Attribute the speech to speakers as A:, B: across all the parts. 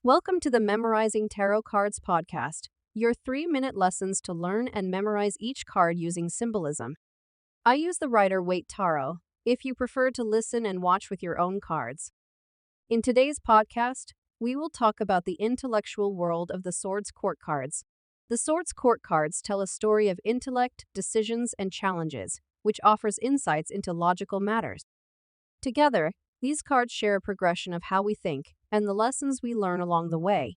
A: Welcome to the Memorizing Tarot Cards podcast, your 3-minute lessons to learn and memorize each card using symbolism. I use the Rider Waite Tarot, if you prefer to listen and watch with your own cards. In today's podcast, we will talk about the intellectual world of the Swords Court cards. The Swords Court cards tell a story of intellect, decisions, and challenges, which offers insights into logical matters. Together, these cards share a progression of how we think and the lessons we learn along the way.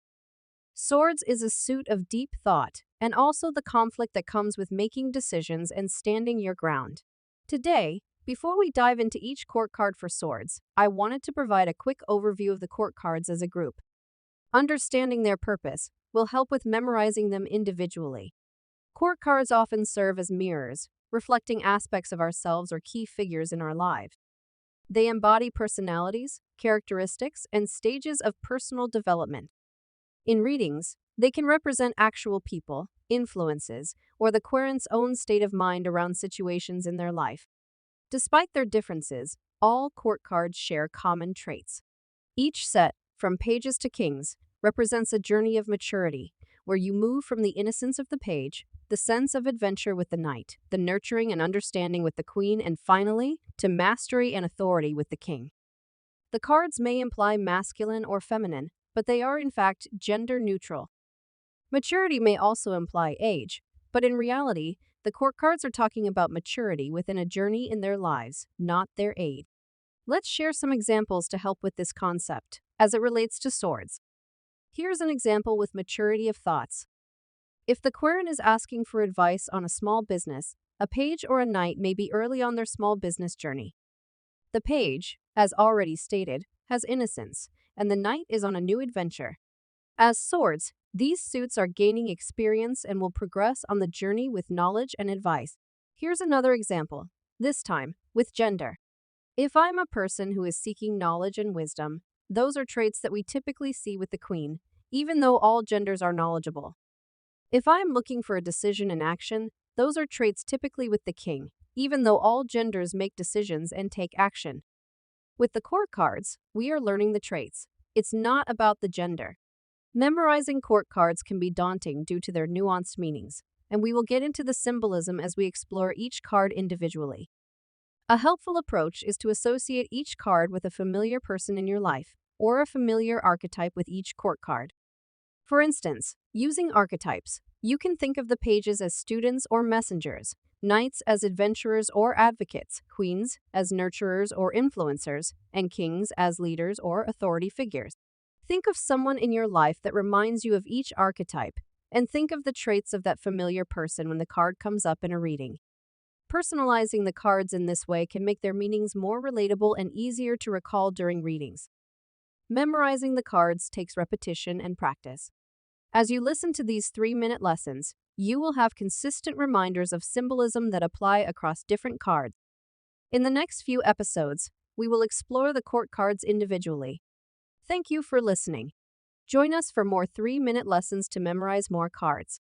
A: Swords is a suit of deep thought and also the conflict that comes with making decisions and standing your ground. Today, before we dive into each court card for swords, I wanted to provide a quick overview of the court cards as a group. Understanding their purpose will help with memorizing them individually. Court cards often serve as mirrors, reflecting aspects of ourselves or key figures in our lives. They embody personalities, characteristics, and stages of personal development. In readings, they can represent actual people, influences, or the querent's own state of mind around situations in their life. Despite their differences, all court cards share common traits. Each set, from pages to kings, represents a journey of maturity, where you move from the innocence of the page, the sense of adventure with the knight, the nurturing and understanding with the queen, and finally, to mastery and authority with the king. The cards may imply masculine or feminine, but they are in fact gender neutral. Maturity may also imply age, but in reality, the court cards are talking about maturity within a journey in their lives, not their age. Let's share some examples to help with this concept, as it relates to swords. Here's an example with maturity of thoughts. If the querent is asking for advice on a small business, a page or a knight may be early on their small business journey. The page, as already stated, has innocence, and the knight is on a new adventure. As swords, these suits are gaining experience and will progress on the journey with knowledge and advice. Here's another example, this time with gender. If I'm a person who is seeking knowledge and wisdom, those are traits that we typically see with the queen, even though all genders are knowledgeable. If I am looking for a decision and action, those are traits typically with the king, even though all genders make decisions and take action. With the court cards, we are learning the traits. It's not about the gender. Memorizing court cards can be daunting due to their nuanced meanings, and we will get into the symbolism as we explore each card individually. A helpful approach is to associate each card with a familiar person in your life, or a familiar archetype with each court card. For instance, using archetypes, you can think of the pages as students or messengers, knights as adventurers or advocates, queens as nurturers or influencers, and kings as leaders or authority figures. Think of someone in your life that reminds you of each archetype, and think of the traits of that familiar person when the card comes up in a reading. Personalizing the cards in this way can make their meanings more relatable and easier to recall during readings. Memorizing the cards takes repetition and practice. As you listen to these 3-minute lessons, you will have consistent reminders of symbolism that apply across different cards. In the next few episodes, we will explore the court cards individually. Thank you for listening. Join us for more 3-minute lessons to memorize more cards.